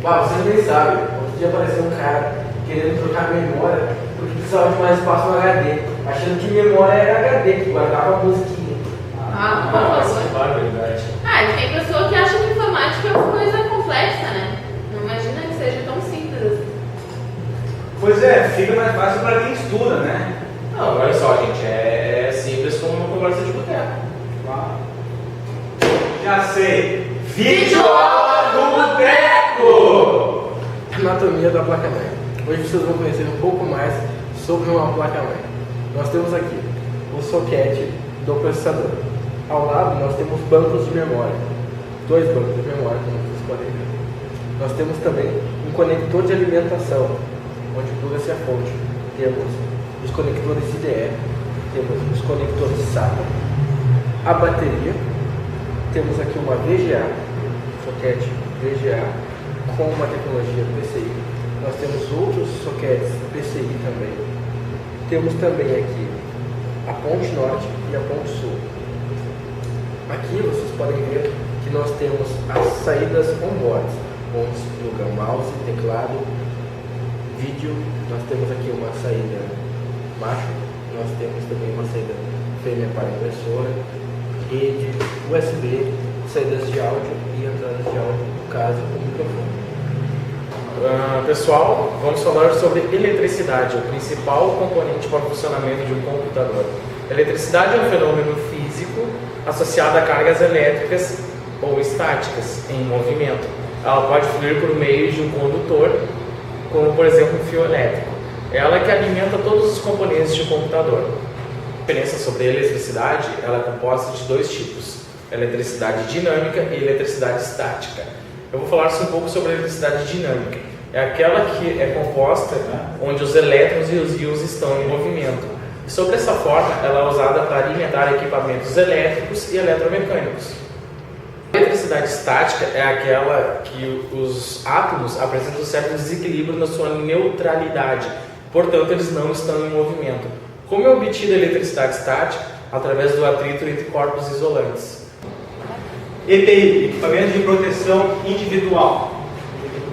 Uau, vocês nem sabem. Outro dia apareceu um cara querendo trocar memória porque precisava de mais espaço no HD, achando que memória era HD, que guardava a musiquinha. Nossa, que barbaridade. Tem pessoa que acha que informática é uma coisa complexa, né? Não imagina que seja tão simples assim. Pois é, fica mais fácil para quem estuda, né? Não, olha só, gente, é simples como uma conversa de boteco. Já sei! Videoaula do Boteco! Anatomia da placa-mãe. Hoje vocês vão conhecer um pouco mais sobre uma placa-mãe. Nós temos aqui o soquete do processador. Ao lado nós temos bancos de memória. 2 bancos de memória, como vocês podem ver. Nós temos também um conector de alimentação, onde pluga-se a fonte. Temos os conectores IDE, temos os conectores SATA, a bateria, temos aqui uma VGA, soquete VGA, com uma tecnologia PCI. Nós temos outros soquetes PCI também. Temos também aqui a ponte norte e a ponte sul. Aqui vocês podem ver que nós temos as saídas on-board, onde se pluga mouse, teclado, vídeo. Nós temos aqui uma saída macho, nós temos também uma saída fêmea para impressora, rede, USB, saídas de áudio e entradas de áudio, no caso, o microfone. Pessoal, vamos falar sobre eletricidade, o principal componente para o funcionamento de um computador. Eletricidade é um fenômeno físico associado a cargas elétricas ou estáticas em movimento. Ela pode fluir por meio de um condutor, como por exemplo um fio elétrico. Ela que alimenta todos os componentes de um computador. A diferença sobre a eletricidade, ela é composta de 2 tipos: eletricidade dinâmica e eletricidade estática. Eu vou falar um pouco sobre a eletricidade dinâmica. É aquela que é composta onde os elétrons e os íons estão em movimento. E sobre essa forma, ela é usada para alimentar equipamentos elétricos e eletromecânicos. A eletricidade estática é aquela que os átomos apresentam certo desequilíbrio na sua neutralidade, portanto eles não estão em movimento. Como é obtida a eletricidade estática? Através do atrito entre corpos isolantes. EPI, equipamento de proteção individual.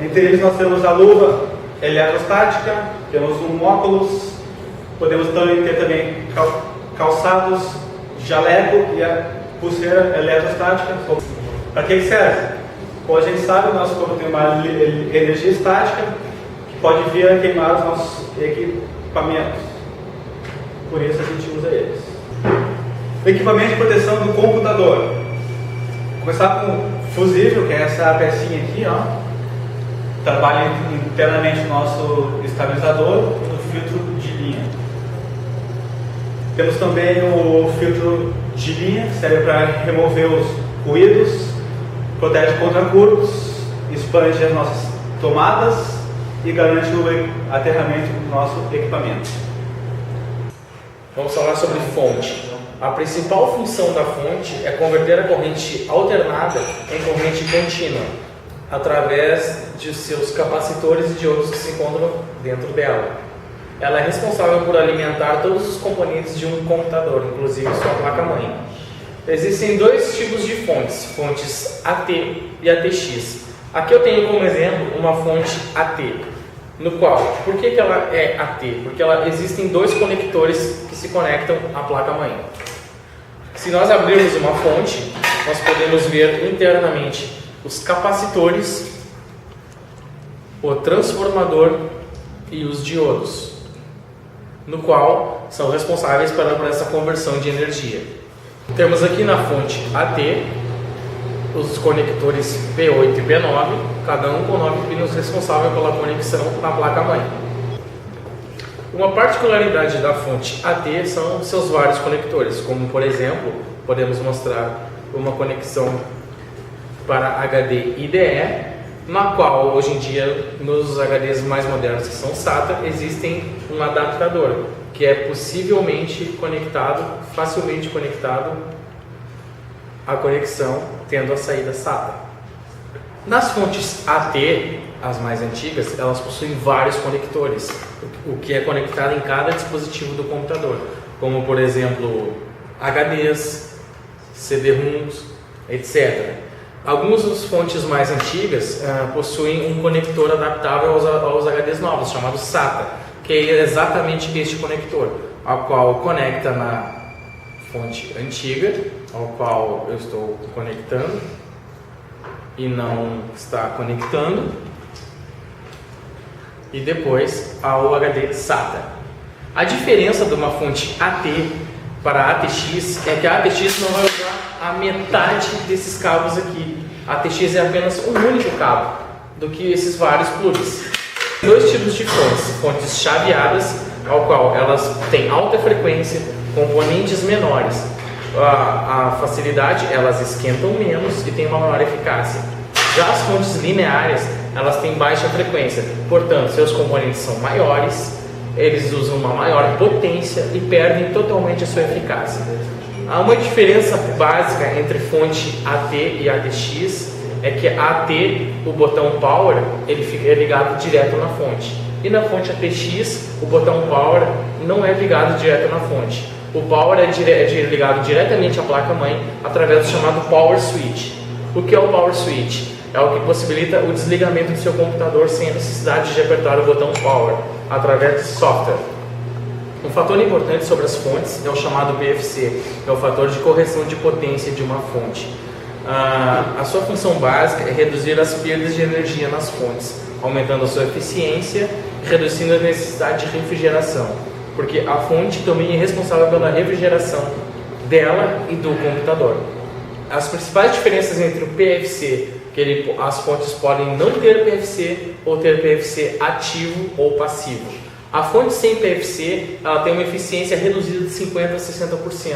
Entre eles nós temos a luva eletrostática, temos um óculos, podemos ter também calçados, jaleco e a pulseira eletrostática. Para que serve? Como a gente sabe, o nosso corpo tem uma energia estática que pode vir a queimar os nossos equipamentos. Por isso a gente usa eles. O equipamento de proteção do computador. Vou começar com o fusível, que é essa pecinha aqui, ó. Trabalha internamente no nosso estabilizador e no filtro de linha. Temos também o filtro de linha, que serve para remover os ruídos, protege contra curtos, expande as nossas tomadas e garante o aterramento do nosso equipamento. Vamos falar sobre fonte. A principal função da fonte é converter a corrente alternada em corrente contínua, através de seus capacitores e diodos que se encontram dentro dela. Ela é responsável por alimentar todos os componentes de um computador, inclusive sua placa-mãe. Existem 2 tipos de fontes AT e ATX. Aqui eu tenho como exemplo uma fonte AT, no qual, por que ela é AT? Porque existem 2 conectores que se conectam à placa-mãe. Se nós abrirmos uma fonte, nós podemos ver internamente os capacitores, o transformador e os diodos, no qual são responsáveis por essa conversão de energia. Temos aqui na fonte AT os conectores P8 e P9, cada um com 9 pinos responsável pela conexão na placa-mãe. Uma particularidade da fonte AT são seus vários conectores, como por exemplo, podemos mostrar uma conexão para HD IDE, na qual hoje em dia nos HDs mais modernos que são SATA existem um adaptador que é possivelmente conectado, facilmente conectado à conexão tendo a saída SATA. Nas fontes AT, as mais antigas, elas possuem vários conectores, o que é conectado em cada dispositivo do computador, como por exemplo HDs, CD-ROMs, etc. Algumas das fontes mais antigas possuem um conector adaptável aos HDs novos, chamado SATA, que é exatamente este conector, ao qual conecta na fonte antiga, ao qual eu estou conectando e não está conectando, e depois ao HD SATA. A diferença de uma fonte AT para a ATX é que a ATX não vai usar a metade desses cabos aqui. A ATX é apenas um único cabo do que esses vários plugs. Dois tipos de fontes chaveadas, ao qual elas têm alta frequência, componentes menores. A facilidade, elas esquentam menos e têm uma maior eficácia. Já as fontes lineares, elas têm baixa frequência, portanto, seus componentes são maiores, eles usam uma maior potência e perdem totalmente a sua eficácia. Há uma diferença básica entre fonte AT e ATX, é que a AT, o botão Power, ele é ligado direto na fonte. E na fonte ATX, o botão Power não é ligado direto na fonte. O Power é ligado diretamente à placa-mãe através do chamado Power Switch. O que é o Power Switch? É o que possibilita o desligamento do seu computador sem a necessidade de apertar o botão Power, através de software. Um fator importante sobre as fontes é o chamado PFC, que é o fator de correção de potência de uma fonte. A sua função básica é reduzir as perdas de energia nas fontes, aumentando a sua eficiência e reduzindo a necessidade de refrigeração, porque a fonte também é responsável pela refrigeração dela e do computador. As principais diferenças entre o PFC, as fontes podem não ter PFC ou ter PFC ativo ou passivo. A fonte sem PFC, ela tem uma eficiência reduzida de 50% a 60%.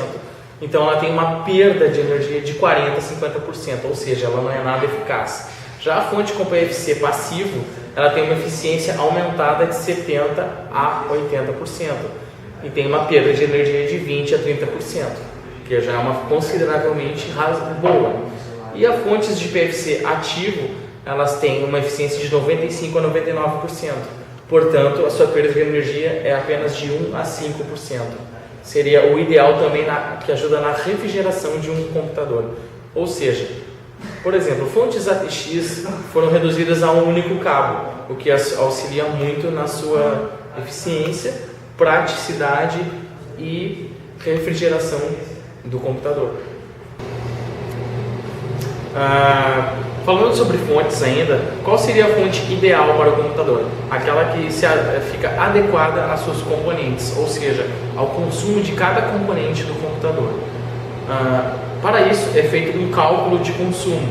Então ela tem uma perda de energia de 40% a 50%, ou seja, ela não é nada eficaz. Já a fonte com PFC passivo, ela tem uma eficiência aumentada de 70% a 80% e tem uma perda de energia de 20% a 30%, que já é uma consideravelmente boa. E as fontes de PFC ativo, elas têm uma eficiência de 95% a 99%. Portanto, a sua perda de energia é apenas de 1% a 5%. Seria o ideal também que ajuda na refrigeração de um computador. Ou seja, por exemplo, fontes ATX foram reduzidas a um único cabo, o que auxilia muito na sua eficiência, praticidade e refrigeração do computador. Falando sobre fontes ainda, qual seria a fonte ideal para o computador? Aquela que fica adequada aos seus componentes, ou seja, ao consumo de cada componente do computador. Para isso é feito um cálculo de consumo,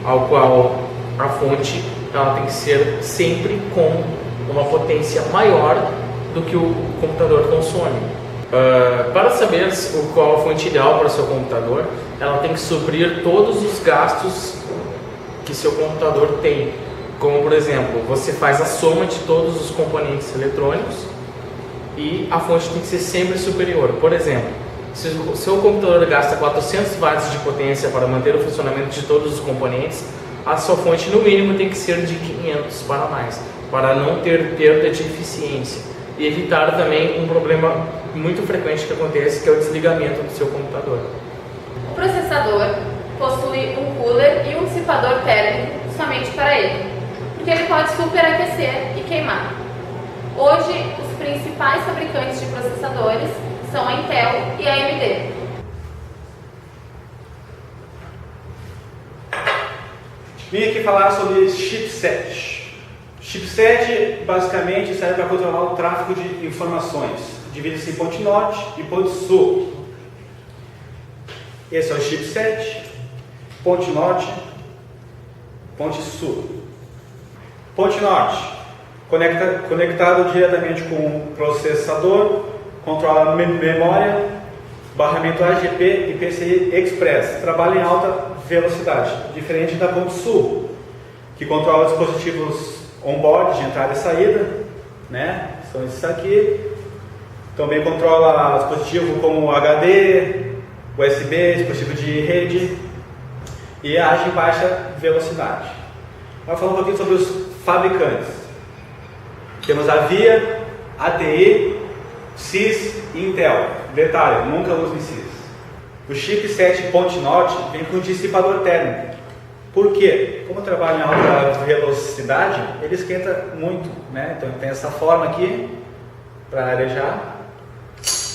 ao qual a fonte ela tem que ser sempre com uma potência maior do que o computador consome. Para saber qual a fonte ideal para o seu computador, ela tem que suprir todos os gastos que seu computador tem. Como, por exemplo, você faz a soma de todos os componentes eletrônicos e a fonte tem que ser sempre superior. Por exemplo, se o seu computador gasta 400 watts de potência para manter o funcionamento de todos os componentes, a sua fonte no mínimo tem que ser de 500 para mais, para não ter perda de eficiência e evitar também um problema muito frequente que acontece, que é o desligamento do seu computador. O processador possui um cooler e um dissipador térmico somente para ele, porque ele pode superaquecer e queimar. Hoje, os principais fabricantes de processadores são a Intel e a AMD. Vim aqui falar sobre chipset. Chipset basicamente serve para controlar o tráfego de informações. Divide-se em ponte norte e ponte sul. Esse é o chipset. Ponte norte, ponte sul. Ponte norte, conectado diretamente com o processador, controla memória, barramento AGP e PCI Express. Trabalha em alta velocidade, diferente da ponte sul, que controla dispositivos on-board de entrada e saída, né? São esses aqui. Também controla dispositivo como HD, USB, dispositivo de rede, e age em baixa velocidade. Vamos falar um pouquinho sobre os fabricantes. Temos a VIA, ATI, SIS e Intel. Detalhe, nunca use SIS. O chipset ponte norte vem com dissipador térmico. Por quê? Como trabalha em alta velocidade, ele esquenta muito, né? Então tem essa forma aqui para arejar.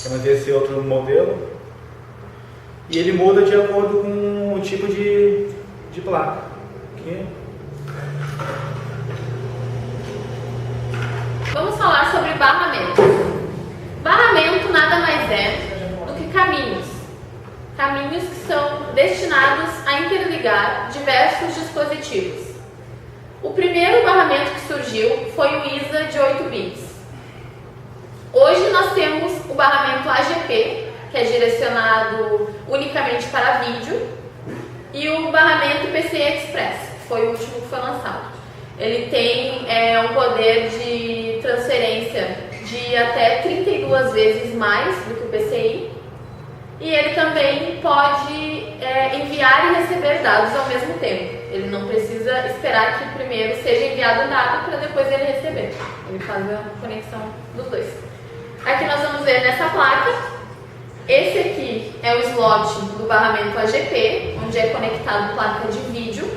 Vamos ver esse outro modelo. E ele muda de acordo com o tipo de placa. Aqui. Vamos falar sobre barramento. Barramento nada mais é do que caminhos. Caminhos que são destinados a interligar diversos dispositivos. O primeiro barramento que surgiu foi o ISA de 8 bits. Hoje nós temos o barramento AGP, que é direcionado unicamente para vídeo, e o barramento PCI Express, que foi o último que foi lançado. Ele tem um poder de transferência de até 32 vezes mais do que o PCI, e ele também pode enviar e receber dados ao mesmo tempo. Ele não precisa esperar que primeiro seja enviado um dado para depois ele receber. Ele faz a conexão dos dois. Aqui nós vamos ver nessa placa, esse aqui é o slot do barramento AGP, onde é conectado placa de vídeo,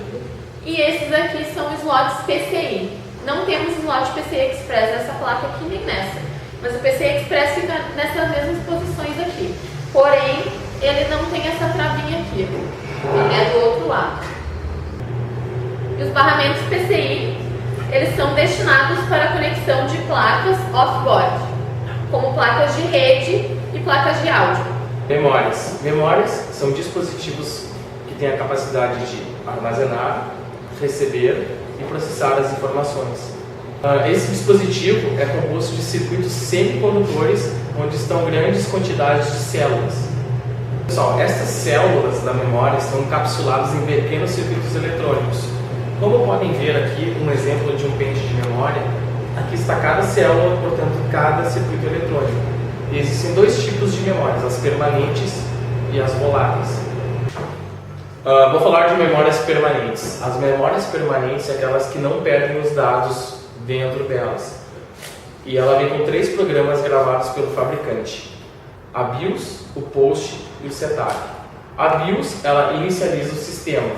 e esses aqui são slots PCI. Não temos slot PCI Express nessa placa aqui nem nessa, mas o PCI Express fica nessas mesmas posições aqui. Porém, ele não tem essa travinha aqui, ele é do outro lado. E os barramentos PCI, eles são destinados para a conexão de placas off-board, como placas de rede e placas de áudio. Memórias. Memórias são dispositivos que têm a capacidade de armazenar, receber e processar as informações. Esse dispositivo é composto de circuitos semicondutores, onde estão grandes quantidades de células. Pessoal, essas células da memória estão encapsuladas em pequenos circuitos eletrônicos. Como podem ver aqui um exemplo de um pente de memória, aqui está cada célula, portanto, cada circuito eletrônico. E existem dois tipos de memórias, as permanentes e as voláteis. Vou falar de memórias permanentes. As memórias permanentes são aquelas que não perdem os dados dentro delas. E ela vem com 3 programas gravados pelo fabricante: a BIOS, o POST e o SETAP. A BIOS, ela inicializa o sistema.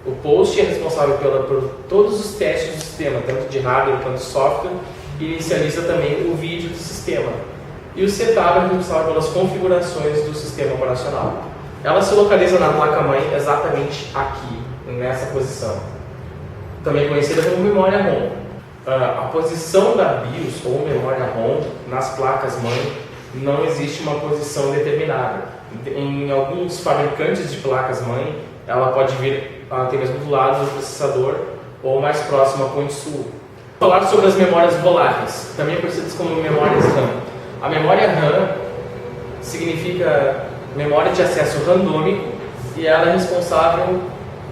O POST é responsável por todos os testes do sistema, tanto de hardware quanto de software, e inicializa também o vídeo do sistema. E o SETAP é responsável pelas configurações do sistema operacional. Ela se localiza na placa-mãe exatamente aqui, nessa posição, também conhecida como memória ROM. A posição da BIOS ou memória ROM nas placas-mãe não existe uma posição determinada. Em alguns fabricantes de placas-mãe, ela pode vir até mesmo do lado do processador ou mais próximo à ponte sul. Vou falar sobre as memórias voláteis, também conhecidas como memórias RAM. A memória RAM significa memória de acesso randômico e ela é responsável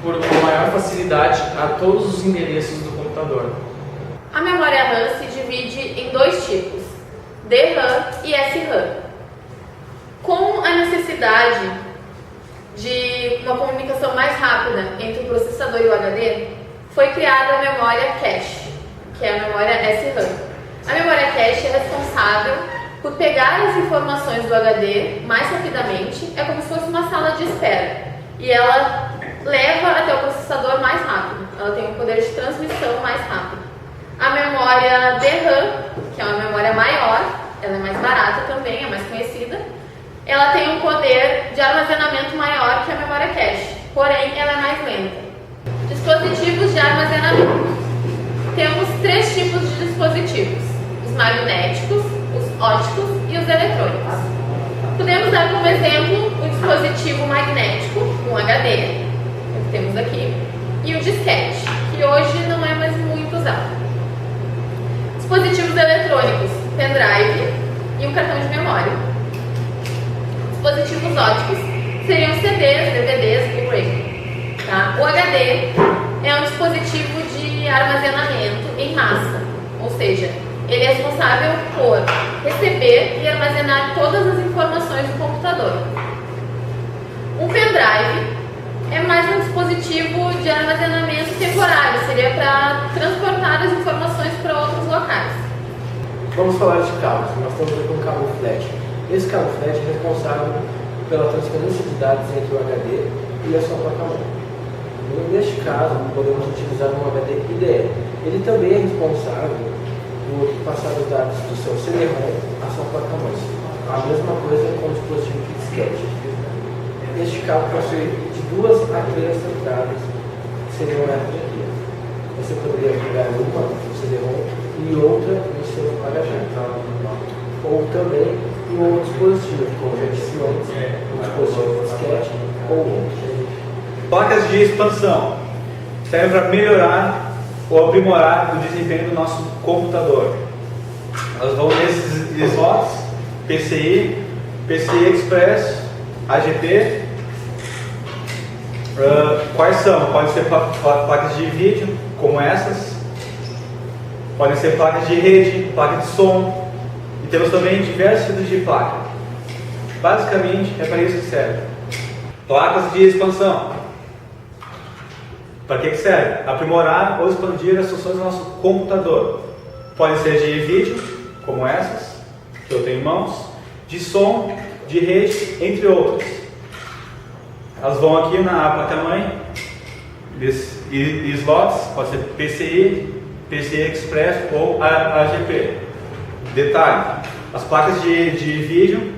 por uma maior facilidade a todos os endereços do computador. A memória RAM se divide em 2 tipos, DRAM e SRAM. Com a necessidade de uma comunicação mais rápida entre o processador e o HD, foi criada a memória cache, que é a memória SRAM. A memória cache é responsável por pegar as informações do HD mais rapidamente, é como se fosse uma sala de espera, e ela leva até o processador mais rápido, ela tem um poder de transmissão mais rápido. A memória DRAM, que é uma memória maior, ela é mais barata também, é mais conhecida, ela tem um poder de armazenamento maior que a memória cache, porém ela é mais lenta. Dispositivos de armazenamento. Temos 3 tipos de dispositivos: os magnéticos, os ópticos e os eletrônicos. Podemos dar como exemplo o dispositivo magnético, um HD, que temos aqui, e o disquete, que hoje não é mais muito usado. Dispositivos eletrônicos, pendrive e um cartão de memória. Dispositivos ópticos seriam CDs, DVDs e Blu-ray. Tá? O HD é um dispositivo de armazenamento em massa, ou seja, ele é responsável por receber e armazenar todas as informações do computador. Um pendrive é mais um dispositivo de armazenamento temporário, seria para transportar as informações para outros locais. Vamos falar de cabos. Nós estamos aqui com um cabo flash. Esse cabo flash é responsável pela transferência de dados entre o HD e a sua placa-mãe. Neste caso, podemos utilizar um HD IDE. Ele também é responsável por passar os dados do seu CD-ROM à sua placa-mãe. A mesma coisa com o dispositivo de disquete. Neste caso, possui de 2 a 3 entradas, que seriam essas aqui. Você poderia ligar uma no CD-ROM e outra no seu placa-mãe. Ou também em um dispositivo, como já disse antes, um dispositivo de disquete ou outro. Placas de expansão servem para melhorar ou aprimorar o desempenho do nosso computador. Elas vão nesses slots, PCI, PCI Express, AGP. Quais são? Podem ser placas de vídeo, como essas. Podem ser placas de rede, placa de som. E temos também diversos tipos de placa. Basicamente, é para isso que serve. Placas de expansão. Para que serve? Aprimorar ou expandir as funções do nosso computador. Pode ser de vídeo, como essas, que eu tenho em mãos, de som, de rede, entre outras. Elas vão aqui na placa-mãe, slots, pode ser PCI, PCI Express ou AGP. Detalhe, as placas de vídeo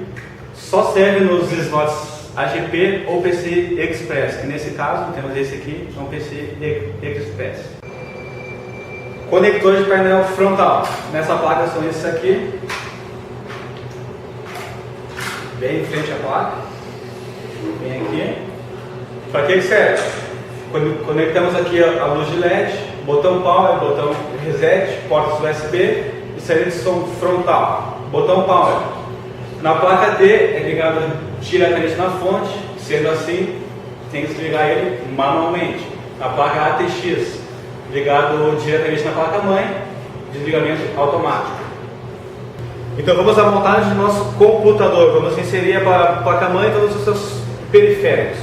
só servem nos slots AGP ou PCI Express, que nesse caso, temos esse aqui, é um PCI Express. Conector de painel frontal. Nessa placa são esses aqui, bem em frente à placa, bem aqui. Para que serve? Conectamos aqui a luz de LED, botão power, botão reset, portas USB e saída de som frontal. Botão power. Na placa D é ligado diretamente na fonte, sendo assim, tem que desligar ele manualmente. Na placa ATX, ligado diretamente na placa-mãe, desligamento automático. Então vamos à montagem do nosso computador. Vamos inserir a placa-mãe e todos os seus periféricos.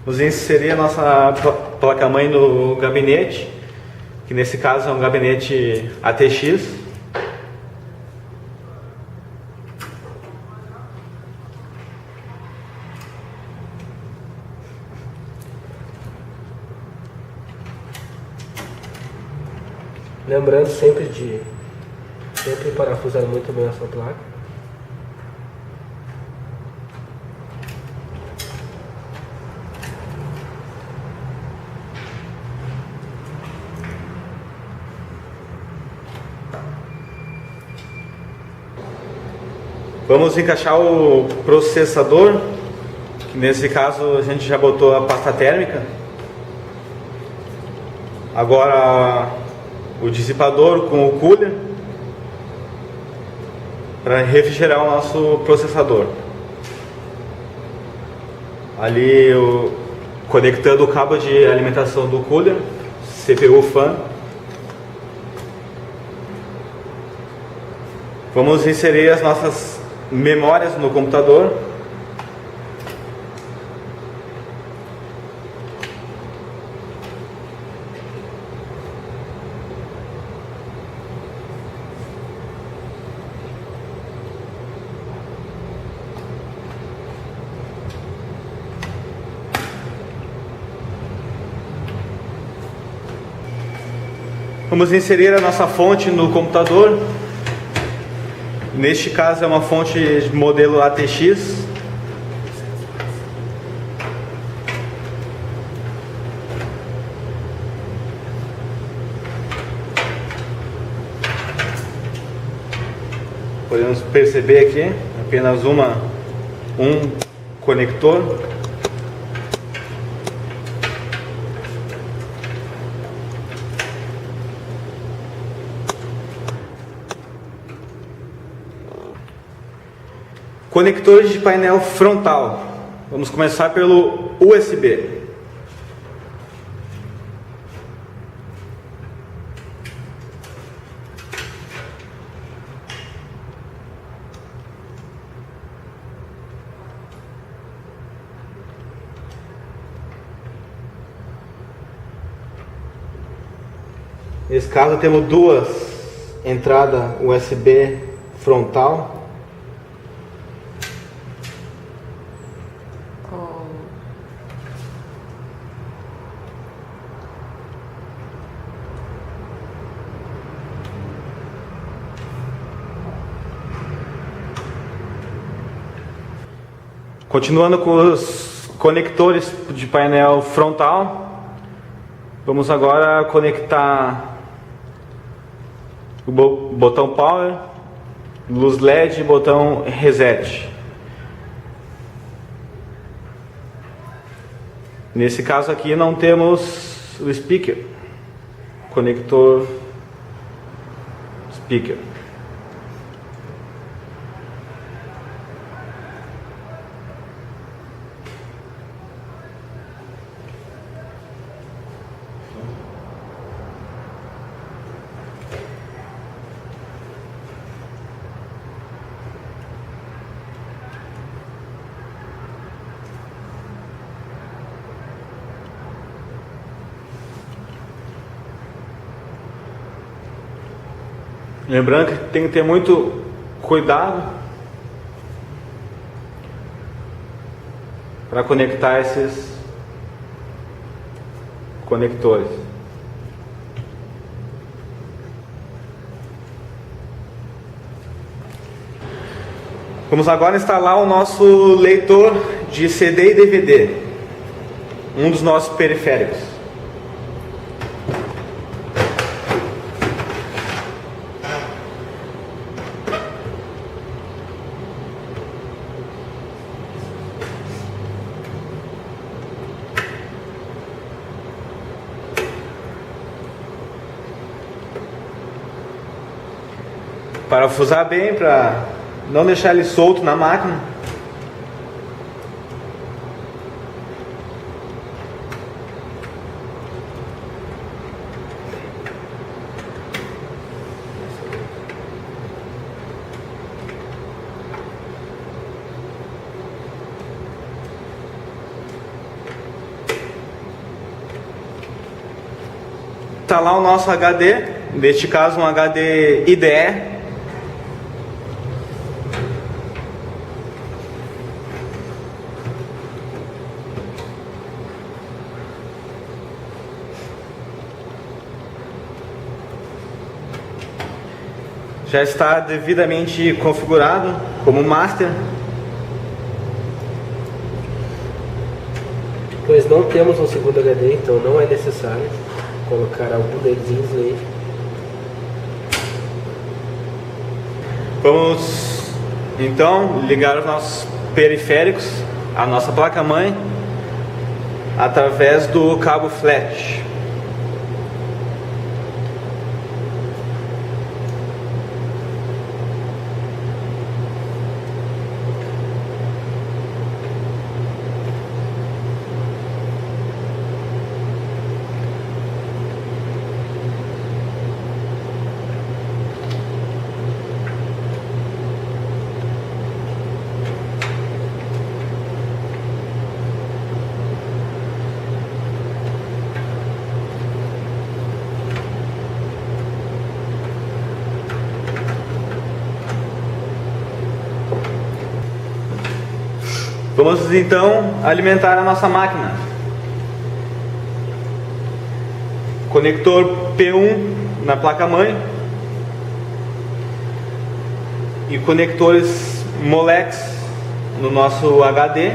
Vamos inserir a nossa placa-mãe no gabinete, que nesse caso é um gabinete ATX. Lembrando sempre parafusar muito bem a sua placa. Vamos encaixar o processador, que nesse caso a gente já botou a pasta térmica. Agora o dissipador com o cooler para refrigerar o nosso processador. Ali conectando o cabo de alimentação do cooler, CPU fan. Vamos inserir as nossas memórias no computador. Vamos inserir a nossa fonte no computador. Neste caso é uma fonte de modelo ATX. Podemos perceber aqui apenas um conector. Conectores de painel frontal. Vamos começar pelo USB. Nesse caso temos duas entradas USB frontal. Continuando com os conectores de painel frontal, vamos agora conectar o botão Power, luz LED e botão Reset. Nesse caso aqui não temos o speaker, conector speaker. Lembrando que tem que ter muito cuidado para conectar esses conectores. Vamos agora instalar o nosso leitor de CD e DVD, um dos nossos periféricos. Parafusar bem para não deixar ele solto na máquina. Instalar o nosso HD, neste caso um HD IDE. Já está devidamente configurado como master. Pois não temos um segundo HD, então não é necessário colocar algum deles em slave. Vamos então ligar os nossos periféricos, a nossa placa-mãe, através do cabo flash. Vamos então alimentar a nossa máquina. Conector P1 na placa-mãe e conectores Molex no nosso HD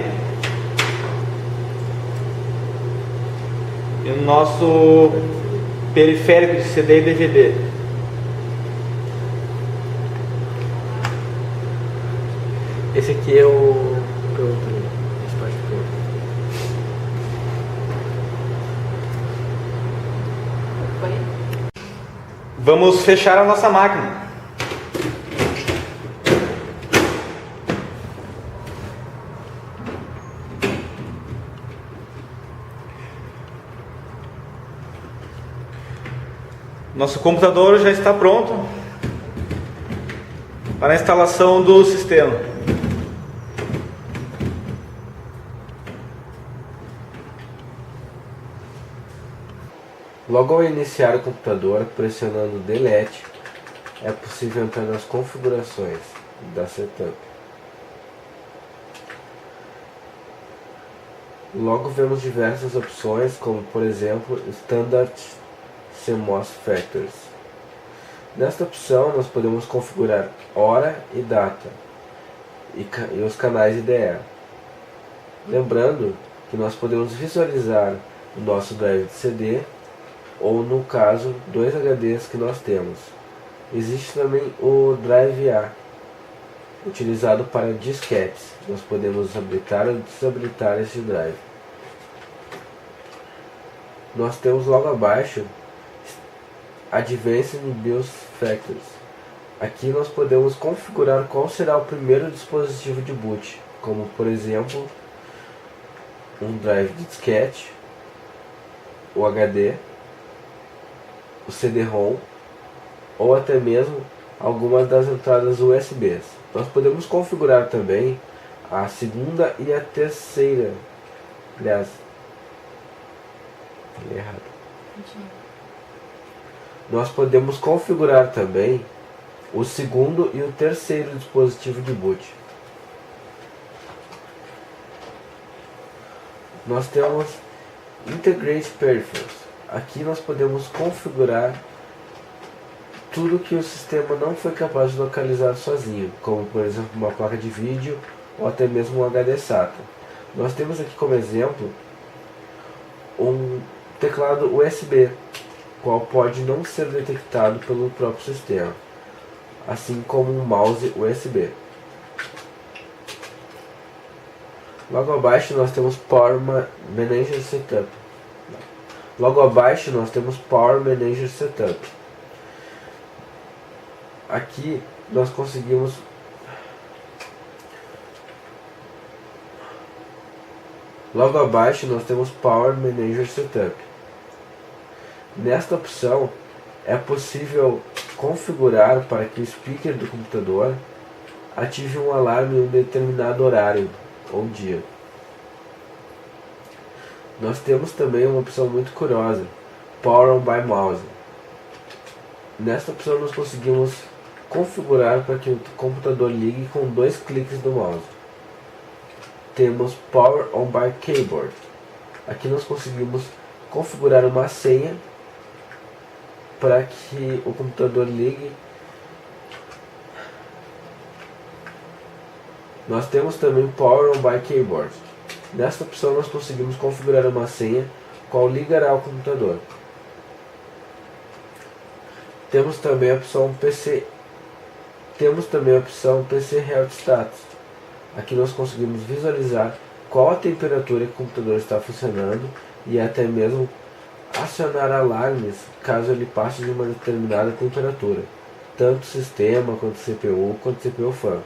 e no nosso periférico de CD e DVD. Esse aqui é o pronto, essa parte pronta. Foi? Vamos fechar a nossa máquina. Nosso computador já está pronto para a instalação do sistema. Logo ao iniciar o computador, pressionando Delete, é possível entrar nas configurações da setup. Logo vemos diversas opções, como por exemplo Standard CMOS Factors. Nesta opção nós podemos configurar hora e data e os canais IDE. Lembrando que nós podemos visualizar o nosso drive de CD ou, no caso, 2 HDs que nós temos. Existe também o Drive A, utilizado para disquetes. Nós podemos habilitar ou desabilitar esse drive. Nós temos logo abaixo Advanced BIOS Factors. Aqui nós podemos configurar qual será o primeiro dispositivo de boot, como por exemplo um drive de disquete, o HD, o CD-ROM ou até mesmo algumas das entradas USBs. Nós podemos configurar também a segunda e a terceira. Aliás, falei errado. Nós podemos configurar também o segundo e o terceiro dispositivo de boot. Nós temos Integrate Peripherals. Aqui nós podemos configurar tudo que o sistema não foi capaz de localizar sozinho, como por exemplo uma placa de vídeo ou até mesmo um HD SATA. Nós temos aqui como exemplo um teclado USB, qual pode não ser detectado pelo próprio sistema, assim como um mouse USB. Logo abaixo nós temos Power Manager Setup. Logo abaixo nós temos Power Manager Setup. Aqui nós conseguimos Logo abaixo nós temos Power Manager Setup. Nesta opção é possível configurar para que o speaker do computador ative um alarme em um determinado horário ou dia. Nós temos também uma opção muito curiosa, Power On by Mouse. Nesta opção nós conseguimos configurar para que o computador ligue com 2 cliques do mouse. Temos Power On by Keyboard. Aqui nós conseguimos configurar uma senha para que o computador ligue. Nós temos também Power On by Keyboard. Nesta opção nós conseguimos configurar uma senha qual ligará ao computador. Temos também a opção PC Health Status. Aqui nós conseguimos visualizar qual a temperatura que o computador está funcionando e até mesmo acionar alarmes caso ele passe de uma determinada temperatura, tanto sistema quanto CPU quanto CPU fan.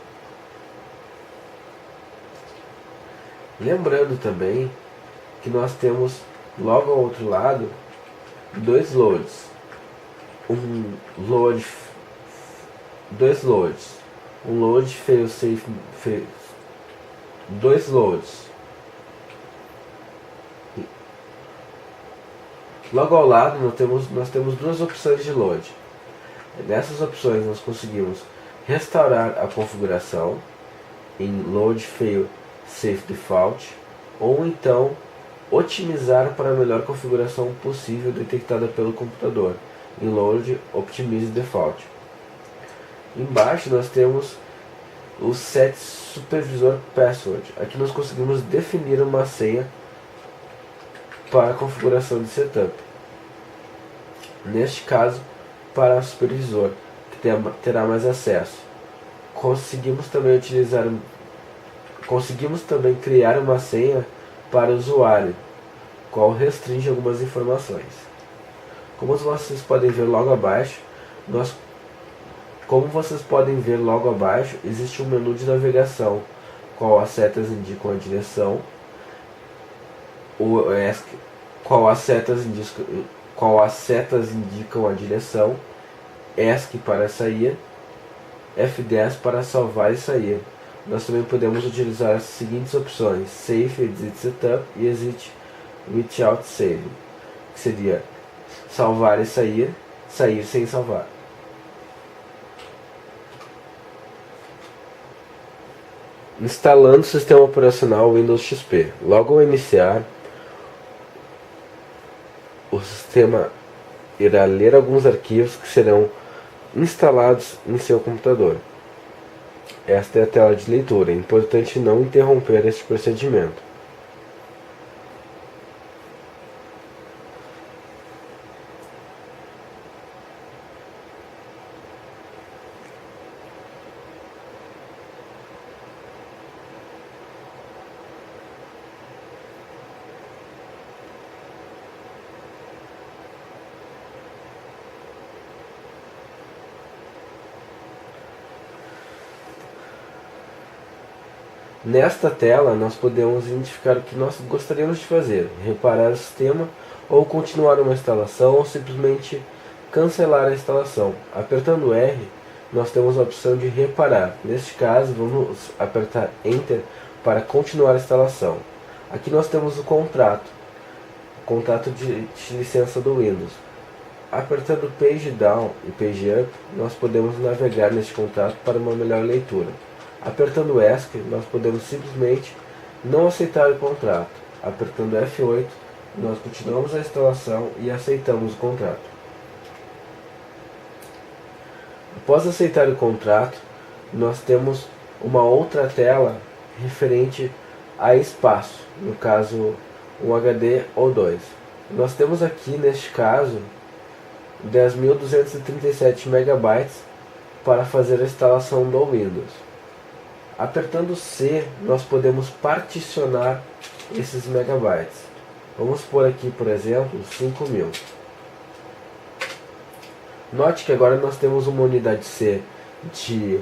Lembrando também que nós temos logo ao outro lado 2 loads. Dois loads. Um load fail-safe, 2 loads. Logo ao lado nós temos 2 opções de load. Nessas opções nós conseguimos restaurar a configuração em load fail safe default, ou então otimizar para a melhor configuração possível detectada pelo computador em load optimize default. Embaixo nós temos o set supervisor password. Aqui nós conseguimos definir uma senha para a configuração de setup. Neste caso, para o supervisor, que terá mais acesso. Conseguimos também criar uma senha para o usuário, qual restringe algumas informações. Como vocês podem ver logo abaixo, existe um menu de navegação, qual as setas indicam a direção, o ESC, qual as setas indicam a direção, ESC para sair, F10 para salvar e sair. Nós também podemos utilizar as seguintes opções: Safe Exit Setup e Exit Without Save, que seria salvar e sair, sair sem salvar. Instalando o sistema operacional Windows XP. Logo ao iniciar, o sistema irá ler alguns arquivos que serão instalados em seu computador. Esta é a tela de leitura. É importante não interromper este procedimento. Nesta tela, nós podemos identificar o que nós gostaríamos de fazer, reparar o sistema, ou continuar uma instalação, ou simplesmente cancelar a instalação. Apertando R, nós temos a opção de reparar. Neste caso, vamos apertar Enter para continuar a instalação. Aqui nós temos o contrato de licença do Windows. Apertando Page Down e Page Up, nós podemos navegar neste contrato para uma melhor leitura. Apertando ESC, nós podemos simplesmente não aceitar o contrato. Apertando F8, nós continuamos a instalação e aceitamos o contrato. Após aceitar o contrato, nós temos uma outra tela referente a espaço, no caso um HD ou 2. Nós temos aqui, neste caso, 10.237 MB para fazer a instalação do Windows. Apertando C, nós podemos particionar esses megabytes. Vamos pôr aqui, por exemplo, 5.000. Note que agora nós temos uma unidade C de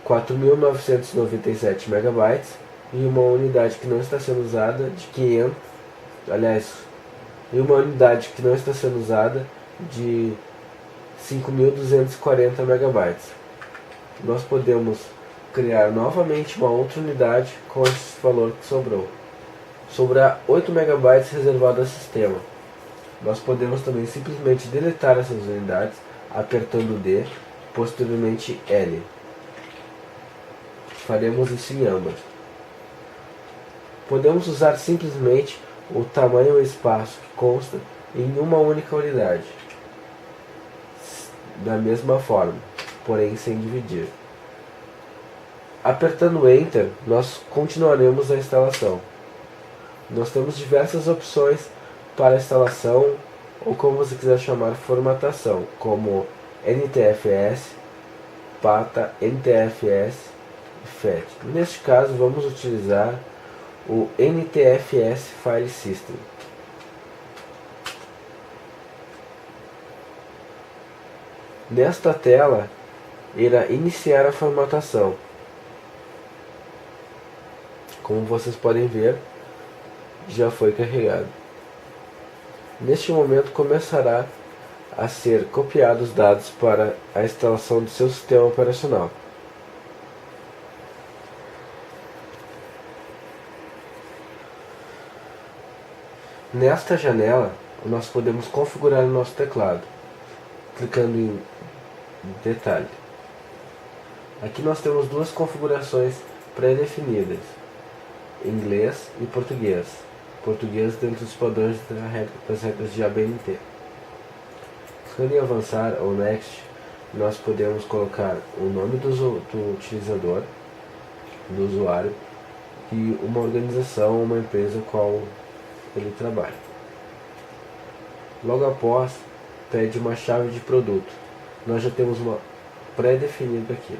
4.997 MB e uma unidade que não está sendo usada de 500, e uma unidade que não está sendo usada de 5.240 MB. Nós podemos criar novamente uma outra unidade com esse valor que sobrou. Sobrar 8 MB reservado ao sistema. Nós podemos também simplesmente deletar essas unidades apertando D, posteriormente L. Faremos isso em ambas. Podemos usar simplesmente o tamanho e o espaço que consta em uma única unidade, da mesma forma, porém sem dividir. Apertando Enter, nós continuaremos a instalação. Nós temos diversas opções para a instalação, ou como você quiser chamar, formatação, como NTFS, PATA, NTFS e FAT. Neste caso, vamos utilizar o NTFS File System. Nesta tela, irá iniciar a formatação. Como vocês podem ver, já foi carregado. Neste momento começará a ser copiados os dados para a instalação do seu sistema operacional. Nesta janela, nós podemos configurar o nosso teclado, clicando em Detalhe. Aqui nós temos duas configurações pré-definidas, inglês e português. Português dentro dos padrões das regras de ABNT. Clicando em avançar ou next, nós podemos colocar o nome do utilizador, do usuário, e uma organização ou uma empresa qual ele trabalha. Logo após, pede uma chave de produto. Nós já temos uma pré-definida aqui.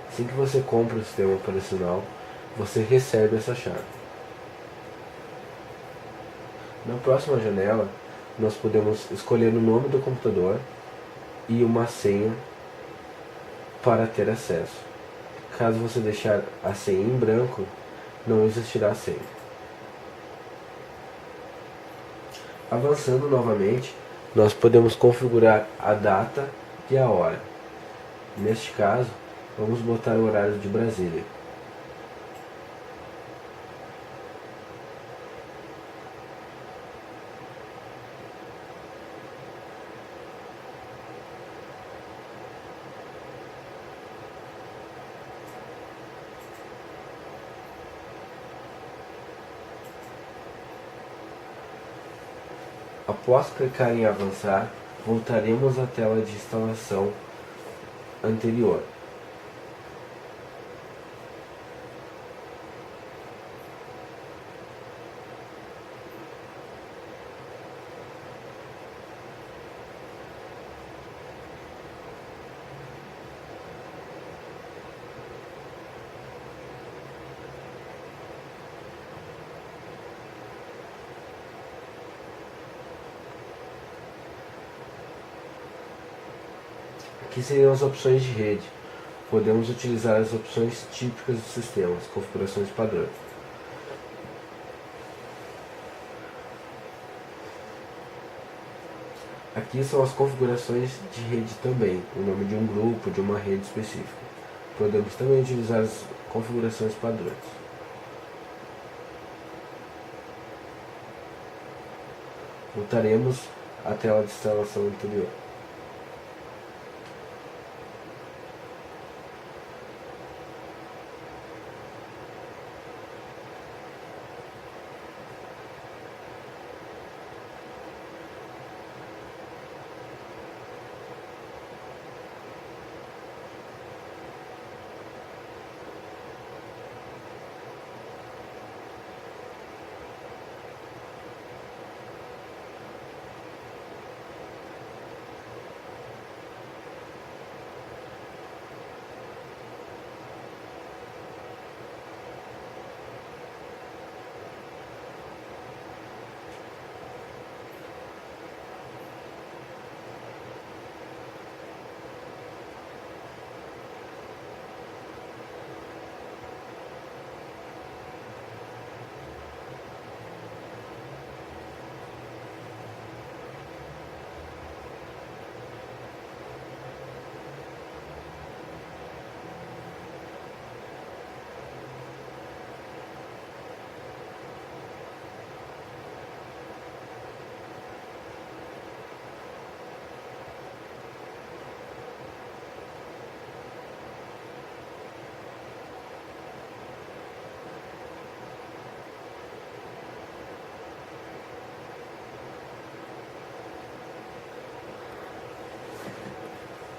Assim que você compra o sistema operacional, você recebe essa chave. Na próxima janela, nós podemos escolher o nome do computador e uma senha para ter acesso. Caso você deixar a senha em branco, não existirá senha. Avançando novamente, nós podemos configurar a data e a hora. Neste caso, vamos botar o horário de Brasília. Após clicar em avançar, voltaremos à tela de instalação anterior. Aqui seriam as opções de rede. podemos utilizar as opções típicas do sistema, as configurações padrões. Aqui são as configurações de rede também, o nome de um grupo, de uma rede específica. Podemos também utilizar as configurações padrões. Voltaremos à tela de instalação anterior.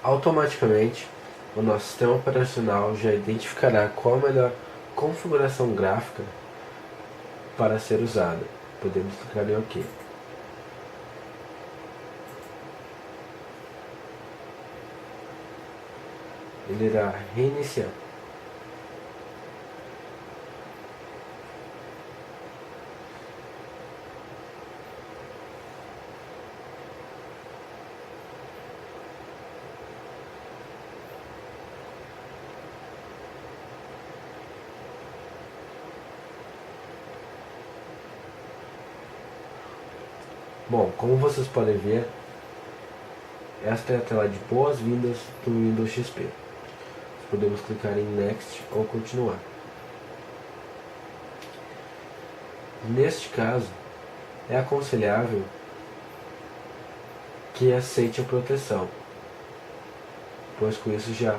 Automaticamente, o nosso sistema operacional já identificará qual a melhor configuração gráfica para ser usada. Podemos clicar em OK. Ele irá reiniciar. Bom, como vocês podem ver, esta é a tela de boas-vindas do Windows XP. Podemos clicar em Next ou Continuar. Neste caso, é aconselhável que aceite a proteção, pois com isso já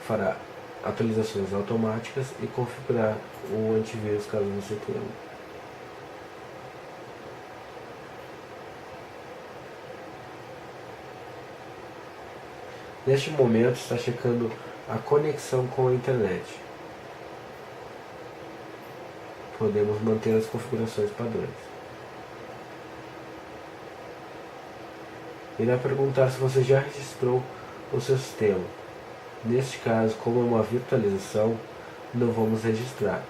fará atualizações automáticas e configurar o antivírus caso você tenha. Neste momento está checando a conexão com a internet. Podemos manter as configurações padrões. Irá perguntar se você já registrou o seu sistema. Neste caso, como é uma virtualização, não vamos registrar.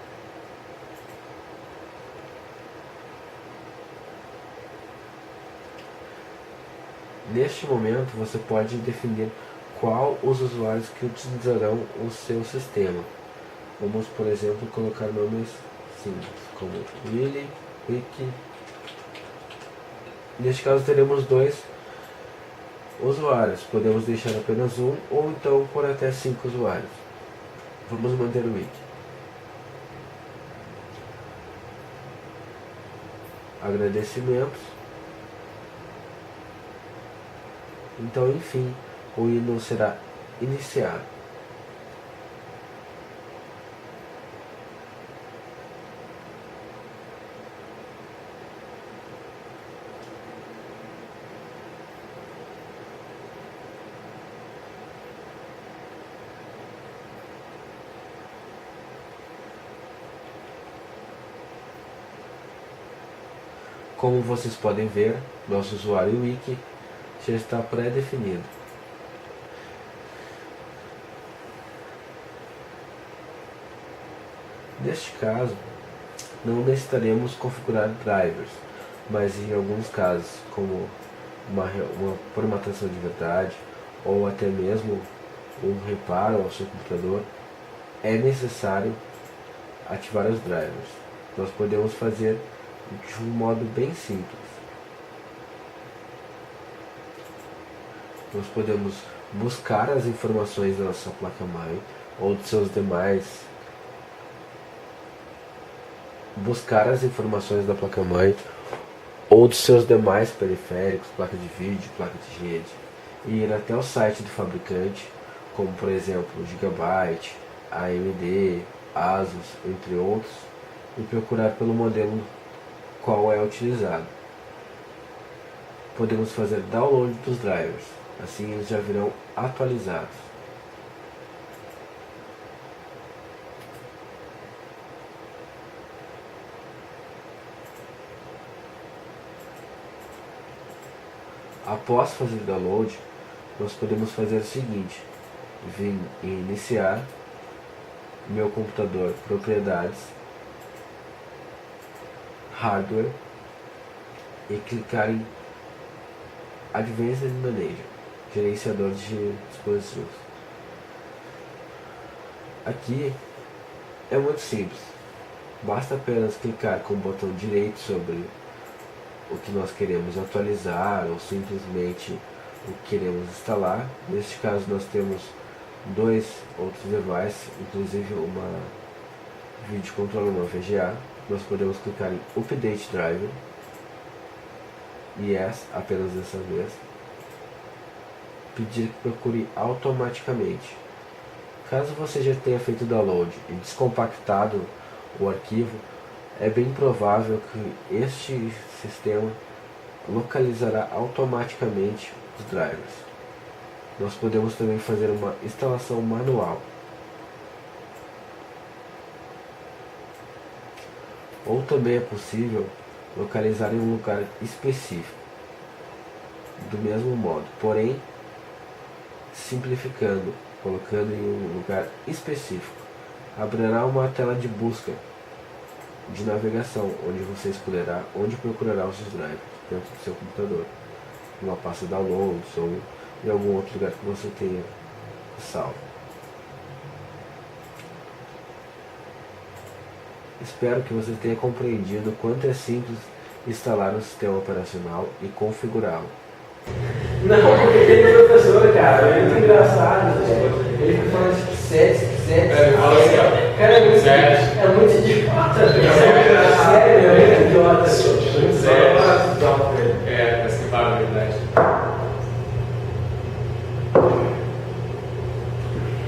Neste momento, você pode definir qual os usuários que utilizarão o seu sistema. Vamos, por exemplo, colocar nomes simples, como Willy, Wiki. Neste caso teremos 2 usuários, podemos deixar apenas um ou então por até 5 usuários. Vamos manter o Wiki. Agradecimentos. Então, enfim, o Windows será iniciado. Como vocês podem ver, nosso usuário Wiki já está pré-definido. Neste caso, não necessitaremos configurar drivers, mas em alguns casos, como uma formatação de verdade, ou até mesmo um reparo ao seu computador, é necessário ativar os drivers. Nós podemos fazer de um modo bem simples. Nós podemos buscar as informações da nossa placa-mãe ou de seus demais, buscar as informações da placa-mãe ou dos seus demais periféricos, placa de vídeo, placa de rede, e ir até o site do fabricante, como por exemplo Gigabyte, AMD, Asus, entre outros, e procurar pelo modelo qual é utilizado. Podemos fazer download dos drivers, assim eles já virão atualizados. Após fazer o download, nós podemos fazer o seguinte: vir em iniciar, meu computador, propriedades, hardware, e clicar em Advanced Manager, gerenciador de dispositivos. Aqui é muito simples, basta apenas clicar com o botão direito sobre o que nós queremos atualizar ou simplesmente o que queremos instalar. Neste caso nós temos dois outros devices, inclusive uma vídeo controller, uma VGA. Nós podemos clicar em Update Driver, Yes, apenas dessa vez, pedir que procure automaticamente. Caso você já tenha feito o download e descompactado o arquivo, é bem provável que este sistema localizará automaticamente os drivers. Nós podemos também fazer uma instalação manual. Ou também é possível localizar em um lugar específico, do mesmo modo, porém simplificando, colocando em um lugar específico. Abrirá uma tela de busca de navegação, onde você escolherá onde procurará os seus drivers dentro do seu computador, numa pasta downloads ou em algum outro lugar que você tenha salvo. Espero que você tenha compreendido o quanto é simples instalar um sistema operacional e configurá-lo. Não, porque ele é professor, cara, é muito engraçado. Ele fica falando de sete. Ele fala assim, ó. Cara, é muito idiota. Sério, é muito idiota. É, parece que vale a verdade.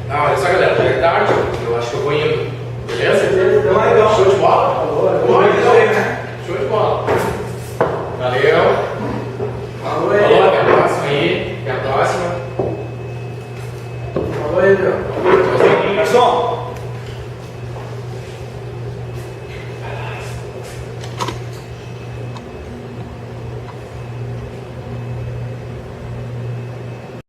Ah, olha só, galera, já é tarde, eu acho que eu vou indo. Beleza? Então, legal. Show de bola? Boa, Então, né? Show de bola. Valeu. Falou aí. Falou, até a próxima aí. Até a próxima. Falou aí, meu. Garçom!